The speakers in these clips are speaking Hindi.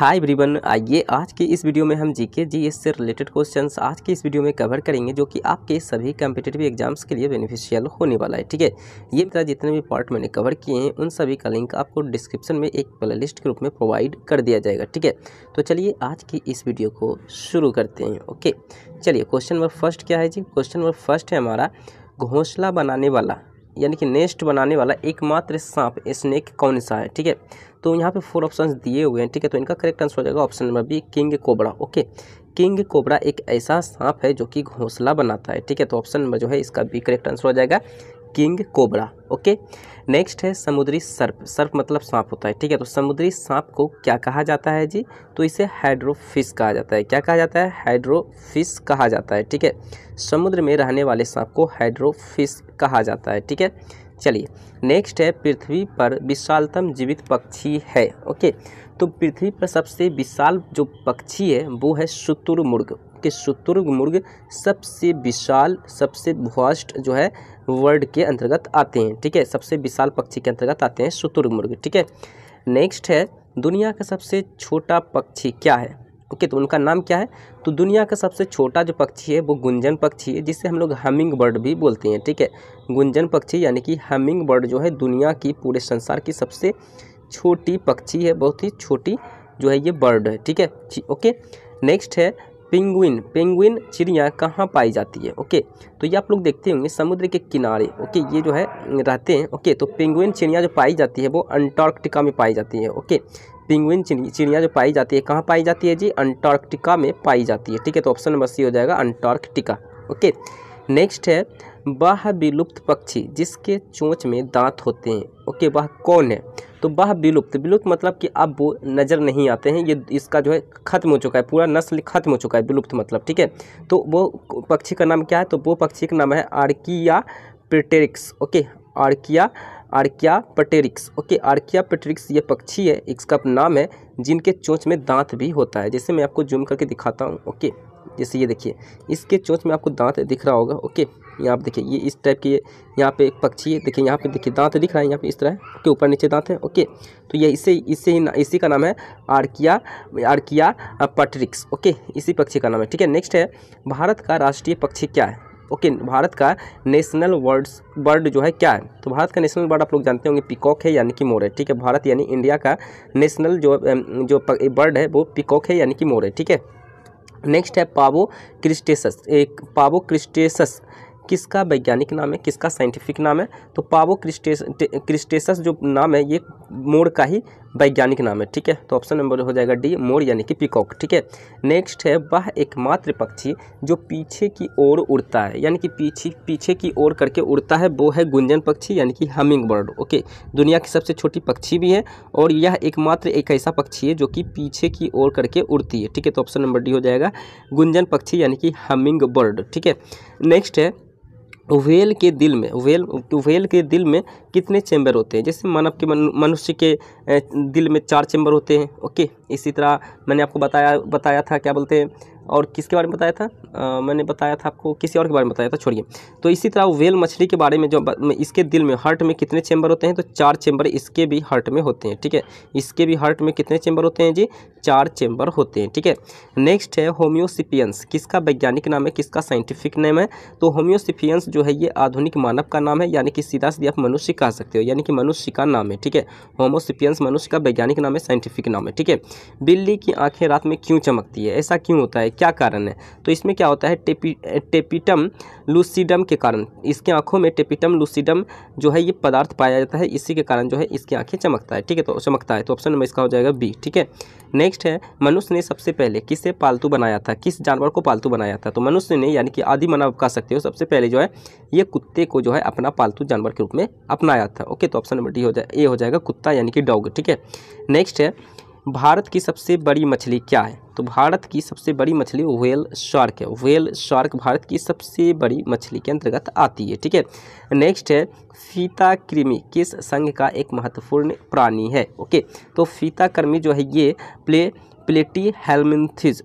हाय एवरीवन, आइए आज की इस वीडियो में हम जीके जीएस से रिलेटेड क्वेश्चंस आज की इस वीडियो में कवर करेंगे जो कि आपके सभी कॉम्पिटिटिव एग्जाम्स के लिए बेनिफिशियल होने वाला है। ठीक है, ये मेरा जितने भी पार्ट मैंने कवर किए हैं उन सभी का लिंक आपको डिस्क्रिप्शन में एक प्लेलिस्ट के रूप में प्रोवाइड कर दिया जाएगा। ठीक है, तो चलिए आज की इस वीडियो को शुरू करते हैं। ओके, चलिए क्वेश्चन नंबर फर्स्ट क्या है जी। क्वेश्चन नंबर फर्स्ट है हमारा, घोंसला बनाने वाला यानी कि नेस्ट बनाने वाला एकमात्र सांप स्नेक कौन सा है। ठीक है, तो यहाँ पे 4 ऑप्शंस दिए हुए हैं। ठीक है, तो इनका करेक्ट आंसर हो जाएगा option number B, king cobra. Okay, king cobra एक ऐसा सांप है जो कि घोंसला बनाता है। ठीक है, तो ऑप्शन नंबर जो है इसका बी करेक्ट आंसर हो जाएगा, किंग कोबरा। ओके, नेक्स्ट है समुद्री सर्प। सर्प मतलब सांप होता है। ठीक है, तो समुद्री सांप को क्या कहा जाता है जी, तो इसे हाइड्रोफिश कहा जाता है। क्या कहा जाता है, हाइड्रोफिश कहा जाता है। ठीक है, समुद्र में रहने वाले सांप को हाइड्रोफिश कहा जाता है। ठीक है, चलिए नेक्स्ट है, पृथ्वी पर विशालतम जीवित पक्षी है। ओके, तो पृथ्वी पर सबसे विशाल जो पक्षी है वो है शुतुरमुर्ग। कि शुतुरमुर्ग सबसे विशाल, सबसे वास्ट जो है वर्ड के अंतर्गत आते हैं। ठीक है, सबसे विशाल पक्षी के अंतर्गत आते हैं शुतुरमुर्ग। ठीक है, नेक्स्ट है, दुनिया का सबसे छोटा पक्षी क्या है। ओके, तो उनका नाम क्या है, तो दुनिया का सबसे छोटा जो पक्षी है वो गुंजन पक्षी है, जिसे हम लोग हमिंग बर्ड भी बोलते हैं। ठीक है, गुंजन पक्षी यानी कि हमिंग बर्ड जो है दुनिया की, पूरे संसार की सबसे छोटी पक्षी है, बहुत ही छोटी जो है ये बर्ड है। ठीक है, ओके, नेक्स्ट है पेंगुइन। पेंगुइन चिड़िया कहाँ पाई जाती है। ओके, तो ये आप लोग देखते होंगे समुद्र के किनारे। ओके, ये जो है रहते हैं। ओके, तो पेंगुइन चिड़िया जो पाई जाती है वो अंटार्कटिका में पाई जाती है। ओके, पेंगुइन चिड़िया जो पाई जाती है कहाँ पाई जाती है जी, अंटार्कटिका में पाई जाती है। ठीक है, तो ऑप्शन नंबर सी हो जाएगा अंटार्कटिका। ओके, नेक्स्ट है, वह विलुप्त पक्षी जिसके चोंच में दांत होते हैं। ओके, वह कौन है, तो वह विलुप्त, विलुप्त मतलब कि अब वो नज़र नहीं आते हैं, ये इसका जो है खत्म हो चुका है, पूरा नस्ल खत्म हो चुका है, विलुप्त मतलब। ठीक है, तो वो पक्षी का नाम क्या है, तो वो पक्षी का नाम है archaeopteryx. Okay, archaeopteryx. Okay, archaeopteryx ये पक्षी है, इसका नाम है, जिनके चोंच में दांत भी होता है। जैसे मैं आपको जूम करके दिखाता हूँ। ओके, जैसे ये देखिए, इसके चोंच में आपको दांत दिख रहा होगा। ओके, यहाँ आप देखिए, ये इस टाइप की यहाँ पे एक पक्षी है, देखिए यहाँ पे देखिए दांत दिख रहा है, यहाँ पे इस तरह के ऊपर नीचे दांत है। ओके, तो ये इसी का नाम है आर्किया पेटेरिक्स। ओके, इसी पक्षी का नाम है। ठीक है, नेक्स्ट है, भारत का राष्ट्रीय पक्षी क्या है। ओके, भारत का नेशनल बर्ड जो है क्या है, तो भारत का नेशनल बर्ड आप लोग जानते होंगे पिकॉक है यानी कि मोर है। ठीक है, भारत यानी इंडिया का नेशनल जो बर्ड है वो पिकॉक है यानी कि मोर है। ठीक है, नेक्स्ट है पावो क्रिस्टेसस किसका वैज्ञानिक नाम है, किसका साइंटिफिक नाम है, तो पावो क्रिस्टेसस जो नाम है ये मोर का ही वैज्ञानिक नाम है। ठीक है, तो ऑप्शन नंबर हो जाएगा डी, मोर यानी कि पीकॉक। ठीक है, नेक्स्ट है, वह एकमात्र पक्षी जो पीछे की ओर उड़ता है, यानी कि पीछे की ओर करके उड़ता है, वो है गुंजन पक्षी यानी कि हमिंग बर्ड। ओके, दुनिया की सबसे छोटी पक्षी भी है और यह एकमात्र एक ऐसा पक्षी है जो कि पीछे की ओर करके उड़ती है। ठीक है, तो ऑप्शन नंबर डी हो जाएगा, गुंजन पक्षी यानी कि हमिंग बर्ड। ठीक है, नेक्स्ट है, व्हेल के दिल में कितने चैम्बर होते हैं। जैसे मनुष्य के दिल में 4 चैम्बर होते हैं। ओके, इसी तरह मैंने आपको बताया था, क्या बोलते हैं, और किसके बारे में बताया था, मैंने बताया था आपको किसी और के बारे में बताया था, छोड़िए। तो इसी तरह व्हेल मछली के बारे में जो इसके दिल में, हार्ट में कितने चैम्बर होते हैं, तो 4 चैम्बर इसके भी हार्ट में होते हैं। ठीक है, इसके भी हार्ट में कितने चैम्बर होते हैं जी, 4 चैम्बर होते हैं। ठीक है, नेक्स्ट है, होम्योसेपियंस किसका वैज्ञानिक नाम है, किसका साइंटिफिक नेम है, तो होम्योसेपियंस जो है ये आधुनिक मानव का नाम है, यानी कि सीधा सीधा आप मनुष्य कह सकते हो, यानी कि मनुष्य का नाम है। ठीक है, होमोसेपियंस मनुष्य का वैज्ञानिक नाम है, साइंटिफिक नाम है। ठीक है, बिल्ली की आंखें रात में क्यों चमकती है, ऐसा क्यों होता है, क्या कारण है, तो इसमें क्या होता है, टेपिटम लूसिडम के कारण, इसके आंखों में टेपिटम लूसिडम जो है ये पदार्थ पाया जाता है, इसी के कारण जो है इसकी आंखें चमकता है। ठीक है, तो चमकता है, तो ऑप्शन नंबर इसका हो जाएगा बी। ठीक है, नेक्स्ट है, मनुष्य ने सबसे पहले किसे पालतू बनाया था, किस जानवर को पालतू बनाया था, तो मनुष्य ने यानी कि आदि मानव कह सकते हो, सबसे पहले जो है ये कुत्ते को जो है अपना पालतू जानवर के रूप में अपनाया था। ओके, तो ऑप्शन नंबर डी ए हो जाएगा, कुत्ता यानी कि डॉग। ठीक है, नेक्स्ट है, भारत की सबसे बड़ी मछली क्या है, तो भारत की सबसे बड़ी मछली व्हेल शार्क है। व्हेल शार्क भारत की सबसे बड़ी मछली के अंतर्गत आती है। ठीक है, नेक्स्ट है, फीता कृमि किस संघ का एक महत्वपूर्ण प्राणी है। ओके, तो फीता कृमि जो है ये प्लेटीहेल्मिन्थीज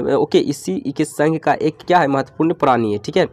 ओके, इसी के संघ का एक क्या है, महत्वपूर्ण प्राणी है। ठीक है,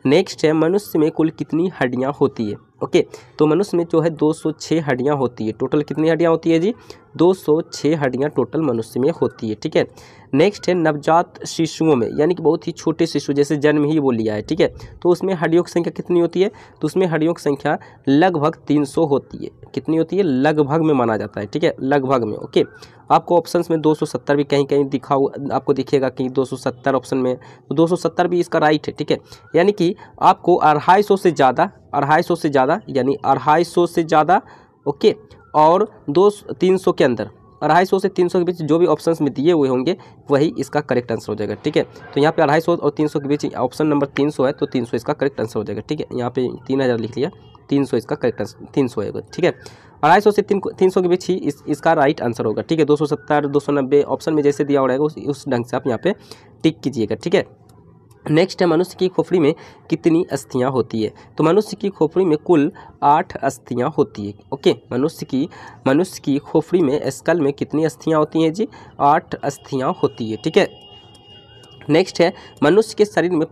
नेक्स्ट है, मनुष्य में कुल कितनी हड्डियां होती है। ओके, तो मनुष्य में जो है 206 हड्डियां होती है। टोटल कितनी हड्डियां होती है जी, 206 हड्डियाँ टोटल मनुष्य में होती है, ठीक है। नेक्स्ट है नवजात शिशुओं में, यानी कि बहुत ही छोटे शिशु जैसे जन्म ही वो लिया है, ठीक है, तो उसमें हड्डियों की संख्या कितनी होती है, तो उसमें हड्डियों की संख्या लगभग 300 होती है। कितनी होती है, लगभग में माना जाता है, ठीक है, लगभग में। ओके, आपको ऑप्शंस में 270 भी कहीं कहीं दिखा हुआ आपको दिखेगा कि 270 ऑप्शन में, तो 270 भी इसका राइट है, ठीक है। यानी कि आपको 250 से ज़्यादा, 250 से ज़्यादा यानी 250 से ज़्यादा, ओके, और 300 के अंदर, 250 से 300 के बीच जो भी ऑप्शंस में दिए हुए होंगे वही इसका करेक्ट आंसर हो जाएगा, ठीक है। तो यहाँ पे 250 और 300 के बीच ऑप्शन नंबर 300 है, तो 300 इसका करेक्ट आंसर हो जाएगा, ठीक है। यहाँ पे 3000 लिख लिया, 300 इसका करेक्ट आंसर 300 है, ठीक है। 250 से 300 के बीच ही इसका राइट आंसर होगा, ठीक है। 270 290 ऑप्शन में जैसे दिया हो रहेगा उस ढंग से आप यहाँ पे टिक कीजिएगा, ठीक है। नेक्स्ट है मनुष्य की खोपड़ी में कितनी अस्थियां होती है, तो मनुष्य की खोपड़ी में कुल 8 अस्थियां होती है। ओके, मनुष्य की खोपड़ी में स्कल में कितनी अस्थियां होती हैं जी, 8 अस्थियां होती है, ठीक है। नेक्स्ट है मनुष्य के शरीर में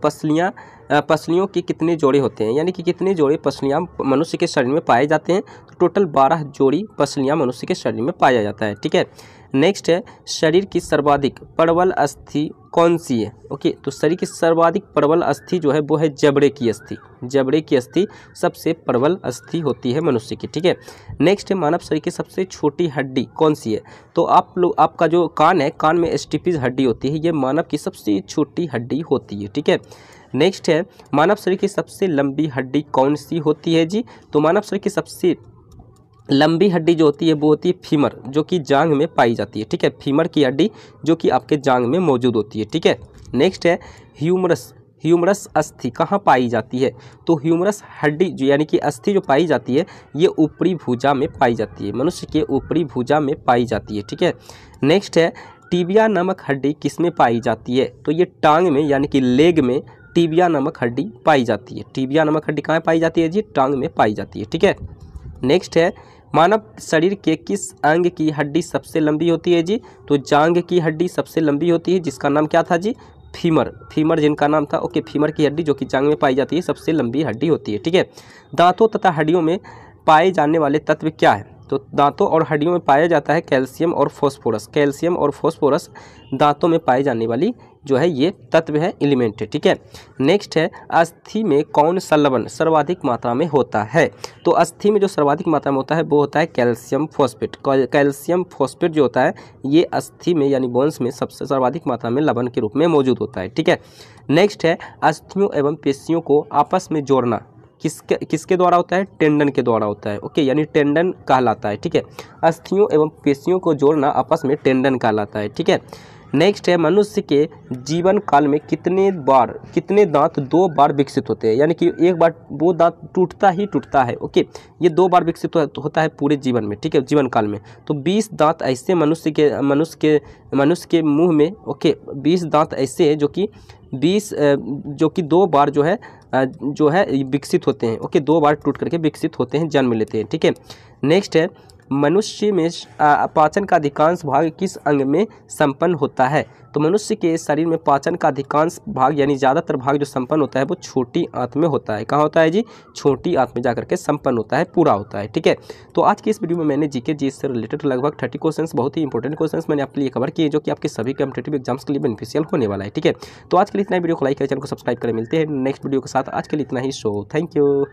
पसलियों के कितने जोड़े होते हैं, यानी कि कितने जोड़े पसलियां मनुष्य के शरीर में पाए जाते हैं, तो टोटल 12 जोड़ी पसलियां मनुष्य के शरीर में पाया जाता है, ठीक है। नेक्स्ट है शरीर की सर्वाधिक प्रबल अस्थि कौन सी है, ओके, तो शरीर की सर्वाधिक प्रबल अस्थि जो है वो है जबड़े की अस्थि। जबड़े की अस्थि सबसे प्रबल अस्थि होती है मनुष्य की, ठीक है। नेक्स्ट है मानव शरीर की सबसे छोटी हड्डी कौन सी है, तो आपका जो कान है, कान में स्टिपिज हड्डी होती है, ये मानव की सबसे छोटी हड्डी होती है, ठीक है। नेक्स्ट है मानव शरीर की सबसे लंबी हड्डी कौन सी होती है जी, तो मानव शरीर की सबसे लंबी हड्डी जो होती है वो होती है फीमर, जो कि जांघ में पाई जाती है, ठीक है। फीमर की हड्डी जो कि आपके जांघ में मौजूद होती है, ठीक है। नेक्स्ट है ह्यूमरस अस्थि कहाँ पाई जाती है, तो ह्यूमरस हड्डी जो यानी कि अस्थि जो पाई जाती है ये ऊपरी भुजा में पाई जाती है, मनुष्य के ऊपरी भुजा में पाई जाती है, ठीक है। नेक्स्ट है टिबिया नामक हड्डी किस में पाई जाती है, तो ये टांग में यानी कि लेग में टिबिया नामक हड्डी पाई जाती है। टिबिया नामक हड्डी कहाँ पाई जाती है जी, टांग में पाई जाती है, ठीक है। नेक्स्ट है मानव शरीर के किस अंग की हड्डी सबसे लंबी होती है जी, तो जांघ की हड्डी सबसे लंबी होती है, जिसका नाम क्या था जी, फीमर जिनका नाम था, ओके। फीमर की हड्डी जो कि जांघ में पाई जाती है सबसे लंबी हड्डी होती है, ठीक है। दांतों तथा हड्डियों में पाए जाने वाले तत्व क्या है, तो दांतों और हड्डियों में पाया जाता है कैल्शियम और फॉस्फोरस। कैल्शियम और फॉस्फोरस दांतों में पाई जाने वाली जो है ये तत्व है, एलिमेंट है, ठीक है। नेक्स्ट है अस्थि में कौन सा लवण सर्वाधिक मात्रा में होता है, तो अस्थि में जो सर्वाधिक मात्रा में होता है वो होता है कैल्शियम फॉस्फेट। कैल्शियम फॉस्फेट जो होता है ये अस्थि में यानी बोन्स में सबसे सर्वाधिक मात्रा में लवण के रूप में मौजूद होता है, ठीक है। नेक्स्ट है अस्थियों एवं पेशियों को आपस में जोड़ना किसके द्वारा होता है, टेंडन के द्वारा होता है, ओके, यानी टेंडन कहलाता है, ठीक है। अस्थियों एवं पेशियों को जोड़ना आपस में टेंडन कहलाता है, ठीक है। नेक्स्ट है मनुष्य के जीवन काल में कितने दांत 2 बार विकसित होते हैं, यानी कि एक बार वो दांत टूटता है, ओके, ये 2 बार विकसित होता है पूरे जीवन में, ठीक है, जीवन काल में। तो 20 दांत ऐसे मनुष्य के मुंह में, ओके, 20 दांत ऐसे हैं जो कि 2 बार जो है विकसित होते हैं, ओके, 2 बार टूट करके विकसित होते हैं, जन्म लेते हैं, ठीक है। नेक्स्ट है मनुष्य में पाचन का अधिकांश भाग किस अंग में संपन्न होता है, तो मनुष्य के शरीर में पाचन का अधिकांश भाग यानी ज़्यादातर भाग जो संपन्न होता है वो छोटी आंत में होता है। कहाँ होता है जी, छोटी आंत में जाकर के संपन्न होता है, पूरा होता है, ठीक है। तो आज की इस वीडियो में मैंने जीके जी से रिलेटेड लगभग 30 क्वेश्चंस, बहुत ही इंपॉर्टेंट क्वेश्चंस मैंने आपके लिए कवर किए, जो कि आपके सभी कॉम्पिटिटिव एग्जाम्स के लिए बेनिफिशियल होने वाला है, ठीक है। तो आज के लिए इतना ही, वीडियो को लाइक करें, चैनल को सब्सक्राइब करें, मिलते हैं नेक्स्ट वीडियो के साथ। आज के लिए इतना ही, सो थैंक यू।